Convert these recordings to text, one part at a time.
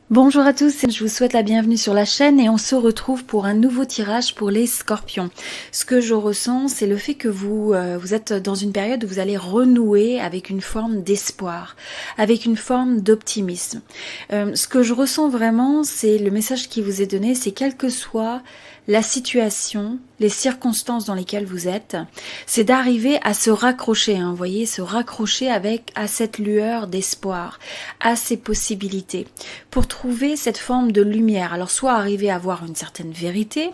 Bonjour à tous, je vous souhaite la bienvenue sur la chaîne et on se retrouve pour un nouveau tirage pour les scorpions. Ce que je ressens, c'est le fait que vous êtes dans une période où vous allez renouer avec une forme d'espoir, avec une forme d'optimisme. Ce que je ressens vraiment, c'est le message qui vous est donné, c'est quelle que soit la situation, les circonstances dans lesquelles vous êtes, c'est d'arriver à se raccrocher, vous voyez, se raccrocher à cette lueur d'espoir, à ces possibilités, pour trouver cette forme de lumière. Alors soit arriver à voir une certaine vérité,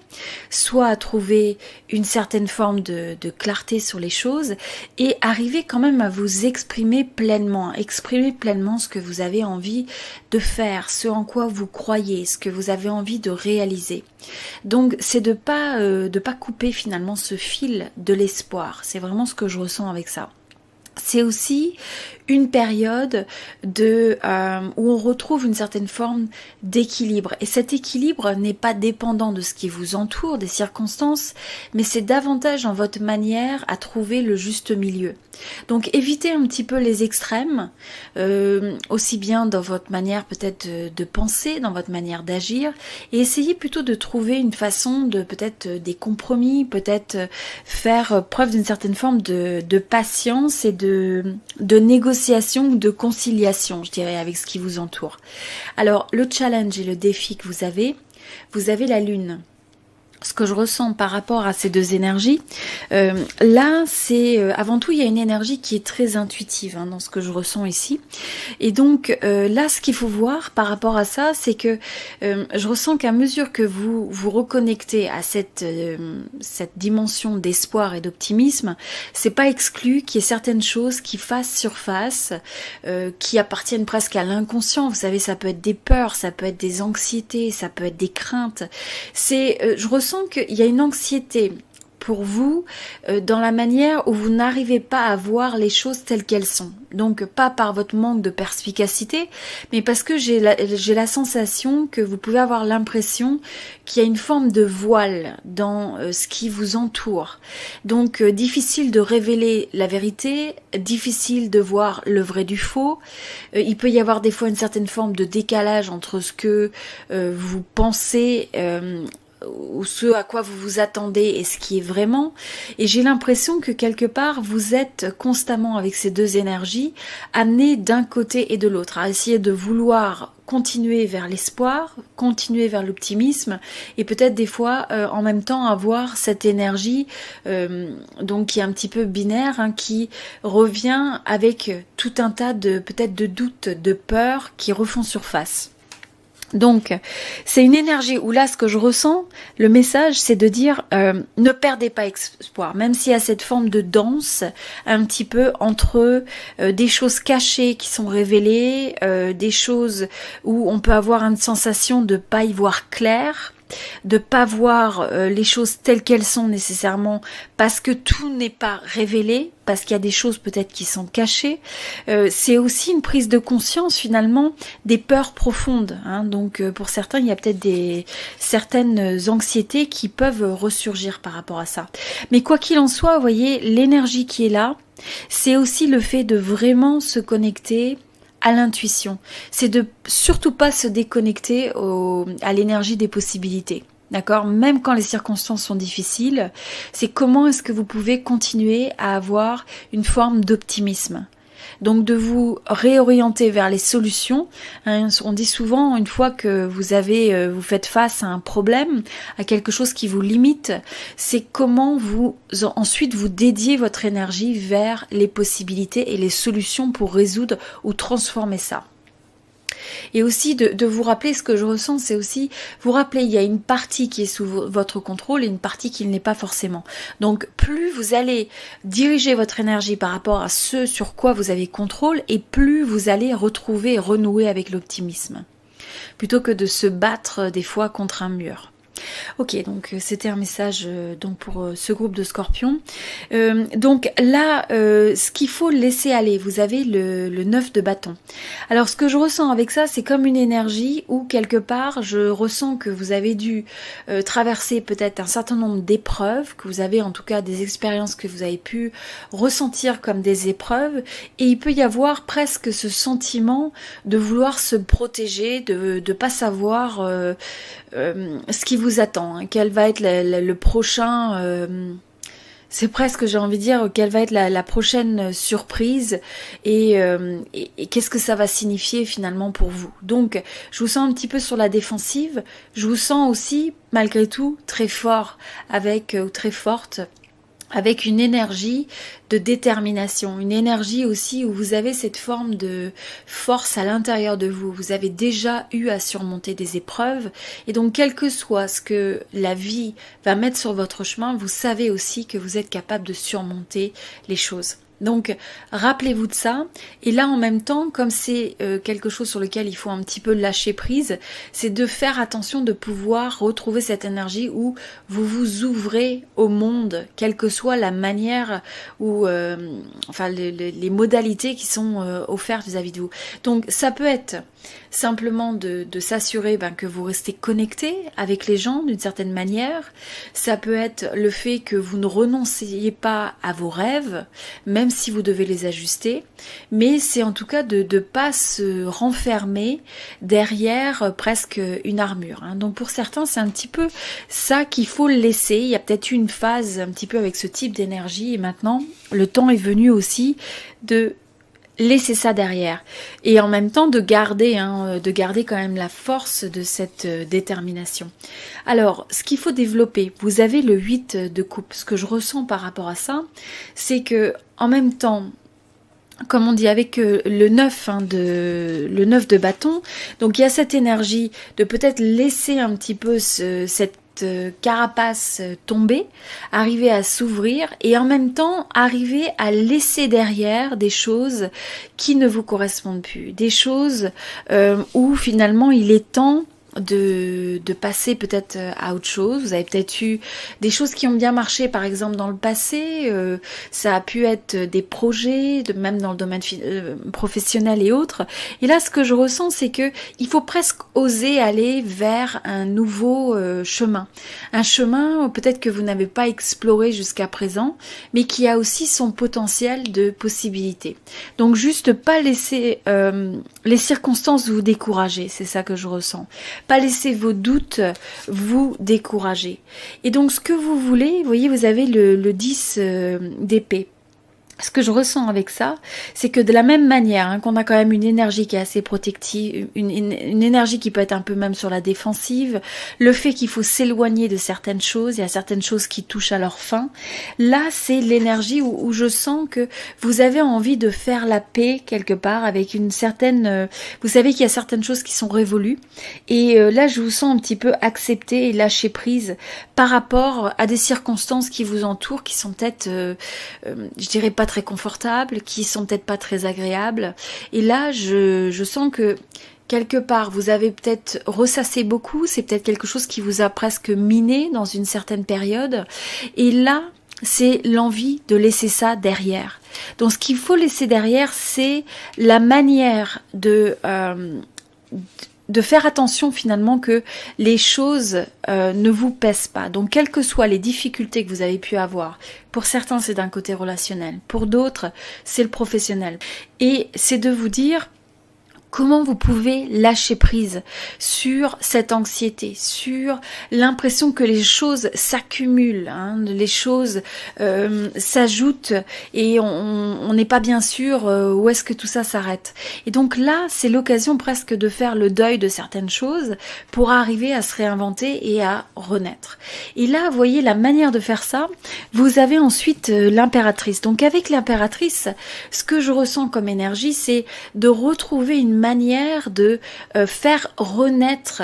soit à trouver une certaine forme de clarté sur les choses, et arriver quand même à vous exprimer pleinement ce que vous avez envie de faire, ce en quoi vous croyez, ce que vous avez envie de réaliser. Donc c'est de pas couper finalement ce fil de l'espoir. C'est vraiment ce que je ressens avec ça. C'est aussi une période où on retrouve une certaine forme d'équilibre. Et cet équilibre n'est pas dépendant de ce qui vous entoure, des circonstances, mais c'est davantage dans votre manière à trouver le juste milieu. Donc évitez un petit peu les extrêmes, aussi bien dans votre manière peut-être de penser, dans votre manière d'agir, et essayez plutôt de trouver une façon de peut-être des compromis, peut-être faire preuve d'une certaine forme de patience et de négociation ou de conciliation, je dirais, avec ce qui vous entoure. Alors, le challenge et le défi que vous avez la lune. Ce que je ressens par rapport à ces deux énergies, là, c'est avant tout, il y a une énergie qui est très intuitive dans ce que je ressens ici. Et donc, là, ce qu'il faut voir par rapport à ça, c'est que je ressens qu'à mesure que vous vous reconnectez à cette dimension d'espoir et d'optimisme, c'est pas exclu qu'il y ait certaines choses qui fassent surface, qui appartiennent presque à l'inconscient. Vous savez, ça peut être des peurs, ça peut être des anxiétés, ça peut être des craintes. Je ressens qu'il y a une anxiété pour vous dans la manière où vous n'arrivez pas à voir les choses telles qu'elles sont. Donc pas par votre manque de perspicacité, mais parce que j'ai la sensation que vous pouvez avoir l'impression qu'il y a une forme de voile dans ce qui vous entoure. Donc difficile de révéler la vérité, difficile de voir le vrai du faux. Il peut y avoir des fois une certaine forme de décalage entre ce que vous pensez ou ce à quoi vous vous attendez et ce qui est vraiment. Et j'ai l'impression que quelque part, vous êtes constamment avec ces deux énergies, amenés d'un côté et de l'autre, à essayer de vouloir continuer vers l'espoir, continuer vers l'optimisme, et peut-être des fois, en même temps, avoir cette énergie donc qui est un petit peu binaire, qui revient avec tout un tas de peut-être de doutes, de peurs qui refont surface. Donc, c'est une énergie où là, ce que je ressens, le message, c'est de dire ne perdez pas espoir, même s'il y a cette forme de danse un petit peu entre des choses cachées qui sont révélées, des choses où on peut avoir une sensation de pas y voir clair, de pas voir les choses telles qu'elles sont nécessairement parce que tout n'est pas révélé, parce qu'il y a des choses peut-être qui sont cachées. C'est aussi une prise de conscience finalement des peurs profondes. Donc pour certains, il y a peut-être certaines anxiétés qui peuvent ressurgir par rapport à ça. Mais quoi qu'il en soit, vous voyez, l'énergie qui est là, c'est aussi le fait de vraiment se connecter à l'intuition. C'est de surtout pas se déconnecter à l'énergie des possibilités. D'accord ? Même quand les circonstances sont difficiles, c'est comment est-ce que vous pouvez continuer à avoir une forme d'optimisme. Donc de vous réorienter vers les solutions. On dit souvent, une fois que vous faites face à un problème, à quelque chose qui vous limite, c'est comment ensuite vous dédiez votre énergie vers les possibilités et les solutions pour résoudre ou transformer ça. Et aussi de vous rappeler, ce que je ressens, c'est aussi vous rappeler, il y a une partie qui est sous votre contrôle et une partie qui ne l'est pas forcément. Donc plus vous allez diriger votre énergie par rapport à ce sur quoi vous avez contrôle, et plus vous allez retrouver et renouer avec l'optimisme, plutôt que de se battre des fois contre un mur. Ok, donc c'était un message donc pour ce groupe de scorpions. Donc là, ce qu'il faut laisser aller, vous avez le 9 de bâton. Alors ce que je ressens avec ça, c'est comme une énergie où quelque part, je ressens que vous avez dû traverser peut-être un certain nombre d'épreuves, que vous avez en tout cas des expériences que vous avez pu ressentir comme des épreuves, et il peut y avoir presque ce sentiment de vouloir se protéger, de pas savoir ce qui vous attend, hein, quel va être le prochain, c'est presque, j'ai envie de dire, quelle va être la prochaine surprise et qu'est-ce que ça va signifier finalement pour vous. Donc, je vous sens un petit peu sur la défensive, je vous sens aussi, malgré tout, très fort ou très forte, avec une énergie de détermination, une énergie aussi où vous avez cette forme de force à l'intérieur de vous. Vous avez déjà eu à surmonter des épreuves et donc quel que soit ce que la vie va mettre sur votre chemin, vous savez aussi que vous êtes capable de surmonter les choses. Donc rappelez-vous de ça, et là en même temps, comme c'est quelque chose sur lequel il faut un petit peu lâcher prise, c'est de faire attention de pouvoir retrouver cette énergie où vous vous ouvrez au monde, quelle que soit la manière ou enfin les modalités qui sont offertes vis-à-vis de vous. Donc ça peut être simplement de s'assurer que vous restez connecté avec les gens d'une certaine manière. Ça peut être le fait que vous ne renonciez pas à vos rêves, même si vous devez les ajuster, mais c'est en tout cas de ne pas se renfermer derrière presque une armure. Hein. Donc pour certains, c'est un petit peu ça qu'il faut laisser. Il y a peut-être eu une phase un petit peu avec ce type d'énergie et maintenant, le temps est venu aussi de laisser ça derrière et en même temps de garder quand même la force de cette détermination. Alors, ce qu'il faut développer, vous avez le 8 de coupe. Ce que je ressens par rapport à ça, c'est que en même temps, comme on dit avec le 9 de bâton, donc il y a cette énergie de peut-être laisser un petit peu cette carapace tomber, arriver à s'ouvrir et en même temps arriver à laisser derrière des choses qui ne vous correspondent plus, des choses où finalement il est temps de passer peut-être à autre chose. Vous avez peut-être eu des choses qui ont bien marché par exemple dans le passé, ça a pu être des projets, même dans le domaine professionnel et autres. Et là ce que je ressens c'est que il faut presque oser aller vers un nouveau chemin. Un chemin peut-être que vous n'avez pas exploré jusqu'à présent, mais qui a aussi son potentiel de possibilités. Donc juste pas laisser les circonstances vous décourager, c'est ça que je ressens. Pas laisser vos doutes vous décourager. Et donc ce que vous voulez, vous voyez, vous avez le 10 d'épée. Ce que je ressens avec ça, c'est que de la même manière qu'on a quand même une énergie qui est assez protective, une énergie qui peut être un peu même sur la défensive, le fait qu'il faut s'éloigner de certaines choses, il y a certaines choses qui touchent à leur fin, là c'est l'énergie où je sens que vous avez envie de faire la paix quelque part avec une certaine... vous savez qu'il y a certaines choses qui sont révolues et là je vous sens un petit peu accepter et lâcher prise par rapport à des circonstances qui vous entourent, qui sont peut-être, je dirais pas très confortables, qui sont peut-être pas très agréables. Et là, je sens que quelque part, vous avez peut-être ressassé beaucoup, c'est peut-être quelque chose qui vous a presque miné dans une certaine période. Et là, c'est l'envie de laisser ça derrière. Donc, ce qu'il faut laisser derrière, c'est la manière de faire attention finalement que les choses ne vous pèsent pas. Donc quelles que soient les difficultés que vous avez pu avoir, pour certains c'est d'un côté relationnel, pour d'autres c'est le professionnel. Et c'est de vous dire comment vous pouvez lâcher prise sur cette anxiété, sur l'impression que les choses s'accumulent, les choses s'ajoutent et on n'est pas bien sûr où est-ce que tout ça s'arrête. Et donc là, c'est l'occasion presque de faire le deuil de certaines choses pour arriver à se réinventer et à renaître. Et là, vous voyez la manière de faire ça, vous avez ensuite l'impératrice. Donc avec l'impératrice, ce que je ressens comme énergie, c'est de retrouver une manière de faire renaître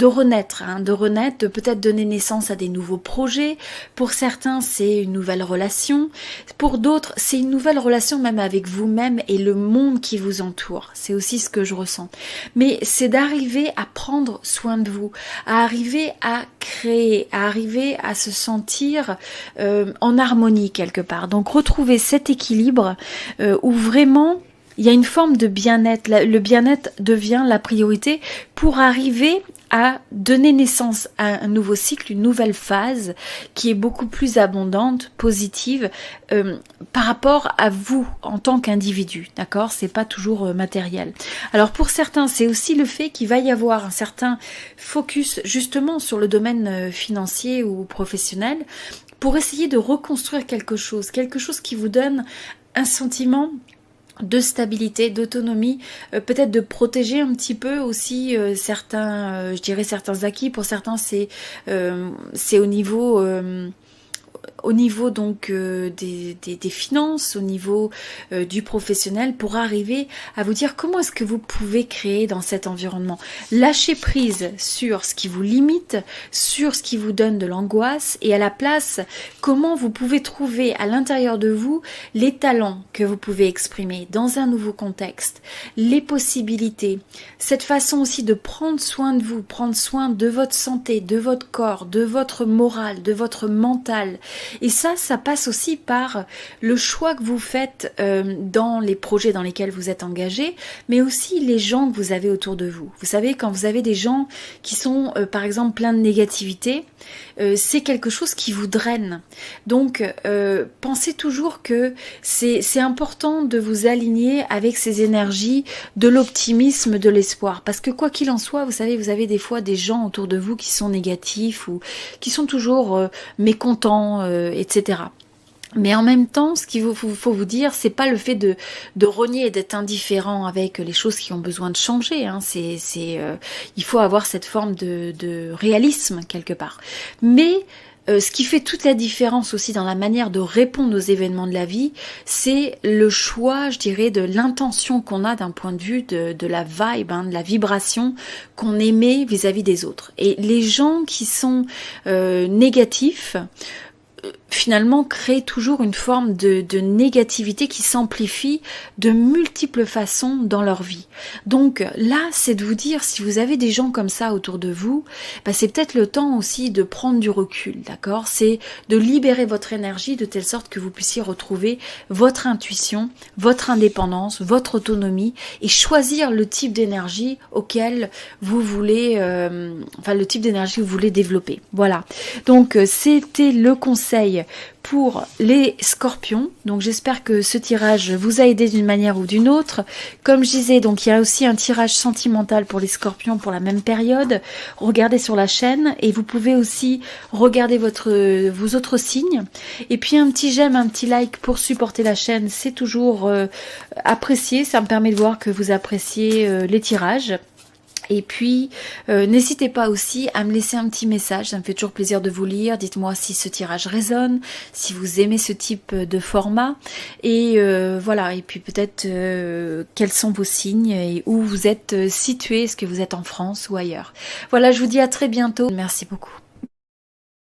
renaître, de renaître, de peut-être donner naissance à des nouveaux projets. Pour certains, c'est une nouvelle relation. Pour d'autres, c'est une nouvelle relation même avec vous-même et le monde qui vous entoure. C'est aussi ce que je ressens. Mais c'est d'arriver à prendre soin de vous, à arriver à créer, à arriver à se sentir en harmonie quelque part. Donc retrouver cet équilibre où vraiment il y a une forme de bien-être. Le bien-être devient la priorité pour arriver à donner naissance à un nouveau cycle, une nouvelle phase qui est beaucoup plus abondante, positive par rapport à vous en tant qu'individu, d'accord? C'est pas toujours matériel. Alors pour certains, c'est aussi le fait qu'il va y avoir un certain focus justement sur le domaine financier ou professionnel pour essayer de reconstruire quelque chose qui vous donne un sentiment de stabilité, d'autonomie, peut-être de protéger un petit peu aussi certains, je dirais certains acquis. Pour certains, c'est au niveau donc des finances, au niveau du professionnel, pour arriver à vous dire comment est-ce que vous pouvez créer dans cet environnement. Lâcher prise sur ce qui vous limite, sur ce qui vous donne de l'angoisse, et à la place, comment vous pouvez trouver à l'intérieur de vous les talents que vous pouvez exprimer dans un nouveau contexte, les possibilités, cette façon aussi de prendre soin de vous, prendre soin de votre santé, de votre corps, de votre morale, de votre mental. Et ça passe aussi par le choix que vous faites dans les projets dans lesquels vous êtes engagé, mais aussi les gens que vous avez autour de vous. Vous savez, quand vous avez des gens qui sont par exemple pleins de négativité, c'est quelque chose qui vous draine. Donc pensez toujours que c'est important de vous aligner avec ces énergies de l'optimisme, de l'espoir. Parce que quoi qu'il en soit, vous savez, vous avez des fois des gens autour de vous qui sont négatifs ou qui sont toujours mécontents, etc. Mais en même temps, ce qu'il faut vous dire, c'est pas le fait de rogner et d'être indifférent avec les choses qui ont besoin de changer. Il faut avoir cette forme de réalisme quelque part. Mais ce qui fait toute la différence aussi dans la manière de répondre aux événements de la vie, c'est le choix, je dirais, de l'intention qu'on a d'un point de vue de la vibe, de la vibration qu'on émet vis-à-vis des autres. Et les gens qui sont négatifs, finalement crée toujours une forme de négativité qui s'amplifie de multiples façons dans leur vie. Donc là, c'est de vous dire, si vous avez des gens comme ça autour de vous, c'est peut-être le temps aussi de prendre du recul, d'accord? C'est de libérer votre énergie de telle sorte que vous puissiez retrouver votre intuition, votre indépendance, votre autonomie et choisir le type d'énergie auquel vous voulez, le type d'énergie que vous voulez développer. Voilà. Donc c'était le conseil pour les scorpions. Donc j'espère que ce tirage vous a aidé d'une manière ou d'une autre. Comme je disais, donc il y a aussi un tirage sentimental pour les scorpions pour la même période. Regardez sur la chaîne et vous pouvez aussi regarder vos autres signes. Et puis un petit j'aime, un petit like pour supporter la chaîne, c'est toujours apprécié. Ça me permet de voir que vous appréciez les tirages. Et puis, n'hésitez pas aussi à me laisser un petit message, ça me fait toujours plaisir de vous lire. Dites-moi si ce tirage résonne, si vous aimez ce type de format. Et voilà, et puis peut-être quels sont vos signes et où vous êtes situé, est-ce que vous êtes en France ou ailleurs. Voilà, je vous dis à très bientôt. Merci beaucoup.